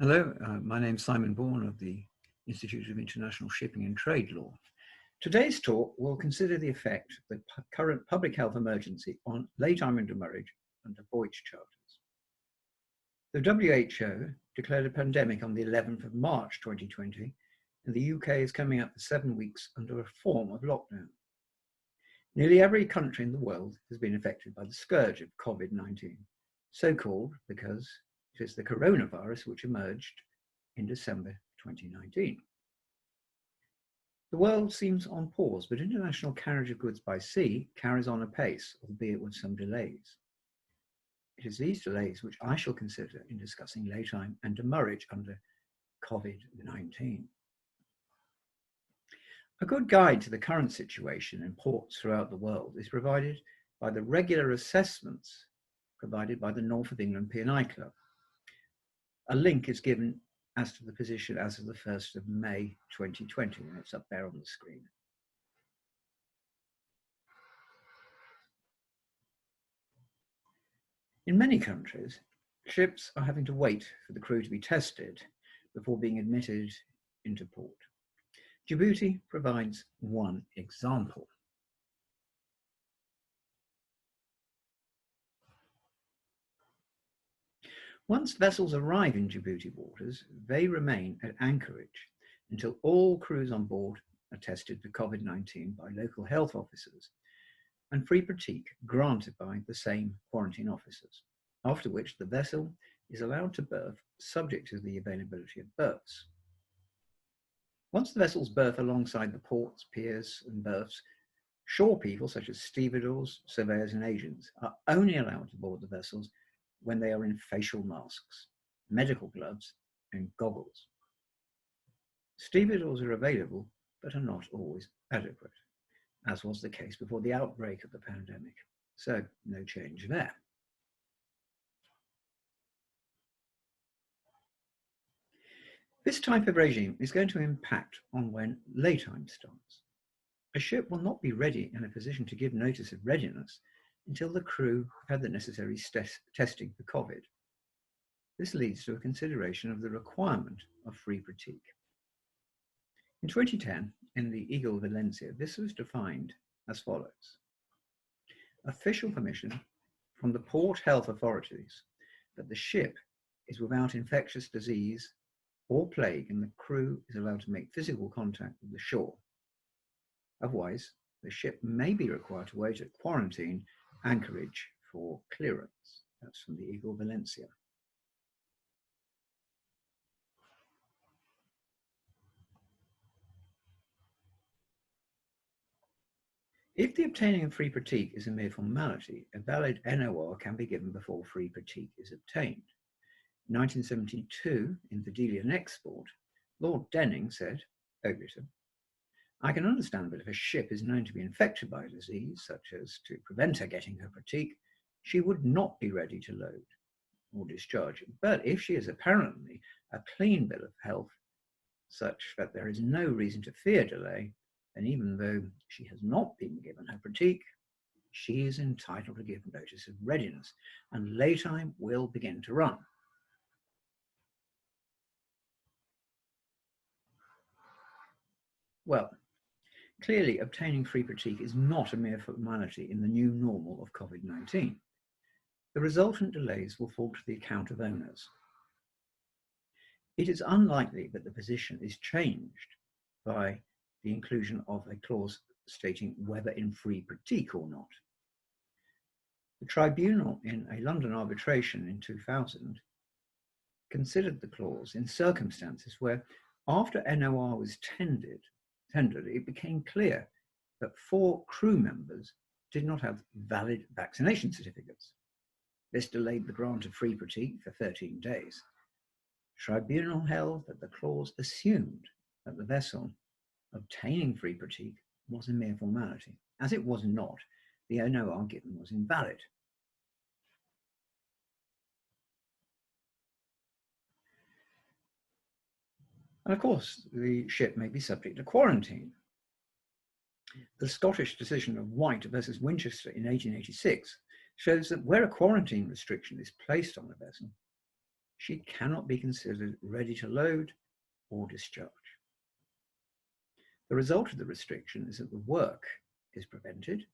Hello, my name's Simon Baughen of the Institute of International Shipping and Trade Law. Today's talk will consider the effect of the current public health emergency on laytime and demurrage under voyage charters. The WHO declared a pandemic on the 11th of March 2020, and the UK is coming up for 7 weeks under a form of lockdown. Nearly every country in the world has been affected by the scourge of COVID-19, so called because it is the coronavirus which emerged in December 2019. The world seems on pause, but international carriage of goods by sea carries on apace, albeit with some delays. It is these delays which I shall consider in discussing laytime and demurrage under COVID-19. A good guide to the current situation in ports throughout the world is provided by the regular assessments provided by the North of England P&I Club. A link is given as to the position as of the 1st of May 2020, and it's up there on the screen. In many countries, ships are having to wait for the crew to be tested before being admitted into port. Djibouti provides one example. Once vessels arrive in Djibouti waters, they remain at anchorage until all crews on board are tested for COVID-19 by local health officers and free pratique granted by the same quarantine officers, after which the vessel is allowed to berth subject to the availability of berths. Once the vessels berth alongside the ports, piers and berths, shore people such as stevedores, surveyors and agents are only allowed to board the vessels when they are in facial masks, medical gloves and goggles. Stevedores are available but are not always adequate, as was the case before the outbreak of the pandemic, so no change there. This type of regime is going to impact on when laytime starts. A ship will not be ready in a position to give notice of readiness until the crew have had the necessary testing for COVID. This leads to a consideration of the requirement of free pratique. In 2010, in the Eagle Valencia, this was defined as follows: official permission from the port health authorities that the ship is without infectious disease or plague and the crew is allowed to make physical contact with the shore. Otherwise, the ship may be required to wait at quarantine anchorage for clearance. That's from the Eagle Valencia. If the obtaining of free pratique is a mere formality, a valid NOR can be given before free pratique is obtained. In 1972, in Vigilia and Export, Lord Denning said, Ogleton, I can understand that if a ship is known to be infected by a disease, such as to prevent her getting her pratique, she would not be ready to load or discharge. But if she is apparently a clean bill of health, such that there is no reason to fear delay, then even though she has not been given her pratique, she is entitled to give notice of readiness, and laytime will begin to run. Well, clearly, obtaining free pratique is not a mere formality in the new normal of COVID-19. The resultant delays will fall to the account of owners. It is unlikely that the position is changed by the inclusion of a clause stating whether in free pratique or not. The tribunal in a London arbitration in 2000 considered the clause in circumstances where, after NOR was tendered, it became clear that 4 crew members did not have valid vaccination certificates. This delayed the grant of free pratique for 13 days. The tribunal held that the clause assumed that the vessel obtaining free pratique was a mere formality. As it was not, the NOR given was invalid. And of course, the ship may be subject to quarantine. The Scottish decision of White versus Winchester in 1886 shows that where a quarantine restriction is placed on a vessel, she cannot be considered ready to load or discharge. The result of the restriction is that the work is prevented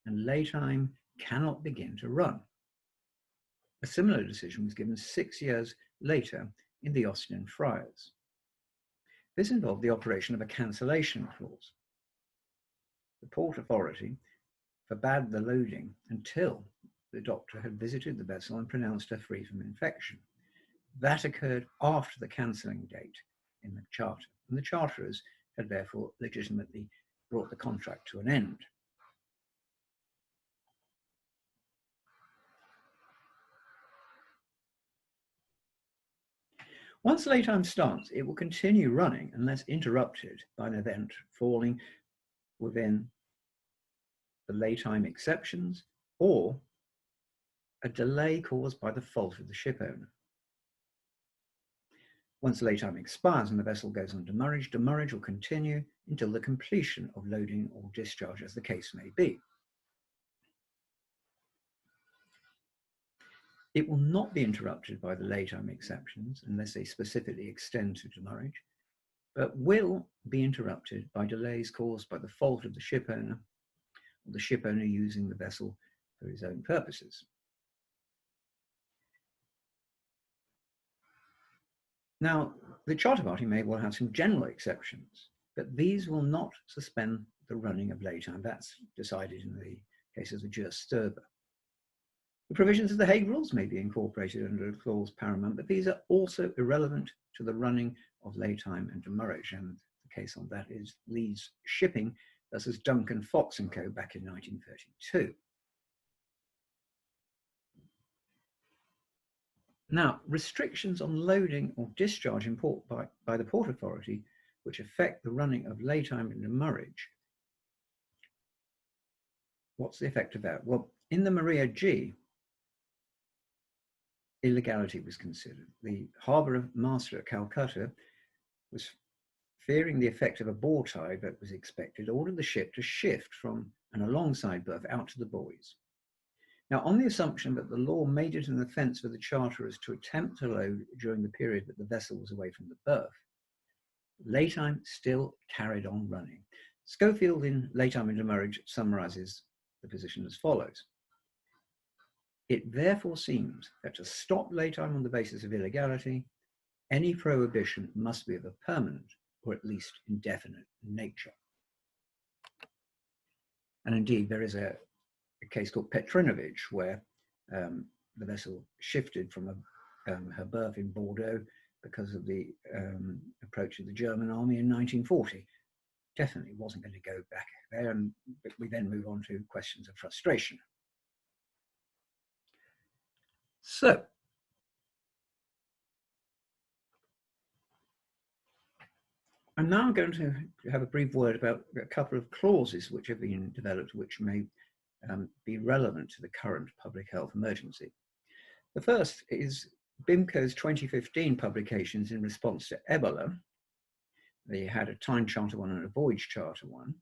and Laytime cannot begin to run. A similar decision was given 6 years later in the Austin Friars. This involved the operation of a cancellation clause. The Port Authority forbade the loading until the doctor had visited the vessel and pronounced her free from infection. That occurred after the cancelling date in the charter, and the charterers had therefore legitimately brought the contract to an end. Once Laytime starts, it will continue running unless interrupted by an event falling within the Laytime exceptions or a delay caused by the fault of the ship owner. Once Laytime expires and the vessel goes on demurrage, demurrage will continue until the completion of loading or discharge, as the case may be. It will not be interrupted by the Laytime exceptions unless they specifically extend to demurrage, but will be interrupted by delays caused by the fault of the ship owner or the ship owner using the vessel for his own purposes. Now, the charter party may well have some general exceptions, but these will not suspend the running of Laytime. That's decided in the case of the jus sturba. The provisions of the Hague Rules may be incorporated under a clause paramount, but these are also irrelevant to the running of Laytime and demurrage, and the case on that is Lee's Shipping versus Duncan Fox & Co. back in 1932. Now, restrictions on loading or discharge in port by the Port Authority, which affect the running of Laytime and demurrage. What's the effect of that? Well, in the Maria G, illegality was considered. The harbour master at Calcutta was fearing the effect of a bore tide that was expected, ordered the ship to shift from an alongside berth out to the buoys. Now, on the assumption that the law made it an offence for the charterers to attempt to load during the period that the vessel was away from the berth, Laytime still carried on running. Schofield in Laytime and Demurrage summarises the position as follows. It therefore seems that to stop Laytime on the basis of illegality, any prohibition must be of a permanent or at least indefinite nature. And indeed, there is a case called Petrinovich, where the vessel shifted from her berth in Bordeaux because of the approach of the German army in 1940. Definitely wasn't going to go back there, and we then move on to questions of frustration. So, I'm now going to have a brief word about a couple of clauses which have been developed which may be relevant to the current public health emergency. The first is BIMCO's 2015 publications in response to Ebola. They had a time charter one and a voyage charter one.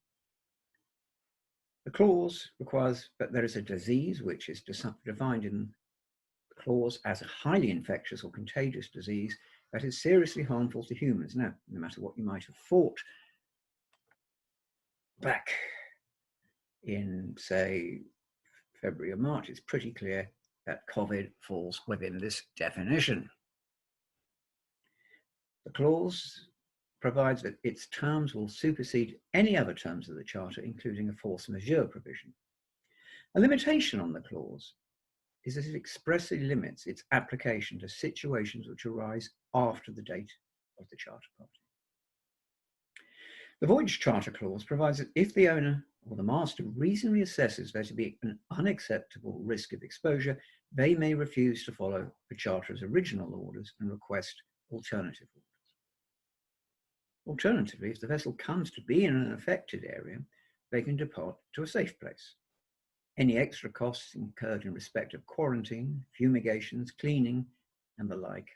The clause requires that there is a disease which is defined in the clause as a highly infectious or contagious disease that is seriously harmful to humans. Now, no matter what you might have thought back in, say, February or March, it's pretty clear that COVID falls within this definition. The clause provides that its terms will supersede any other terms of the Charter, including a force majeure provision. A limitation on the clause is that it expressly limits its application to situations which arise after the date of the Charter party. The voyage charter clause provides that if the owner or the master reasonably assesses there to be an unacceptable risk of exposure, they may refuse to follow the charter's original orders and request alternative orders. Alternatively, if the vessel comes to be in an affected area, they can depart to a safe place. Any extra costs incurred in respect of quarantine, fumigations, cleaning, and the like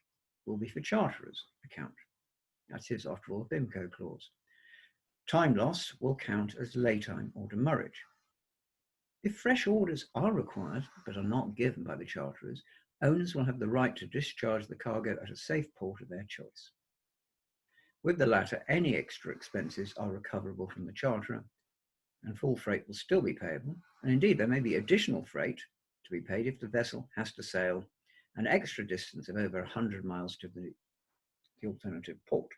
will be for charterers' account. That is, after all, a BIMCO clause. Time loss will count as laytime or demurrage. If fresh orders are required but are not given by the charterers, Owners will have the right to discharge the cargo at a safe port of their choice. With the latter, any extra expenses are recoverable from the charterer, and full freight will still be payable, and indeed there may be additional freight to be paid if the vessel has to sail an extra distance of over 100 miles to the alternative port.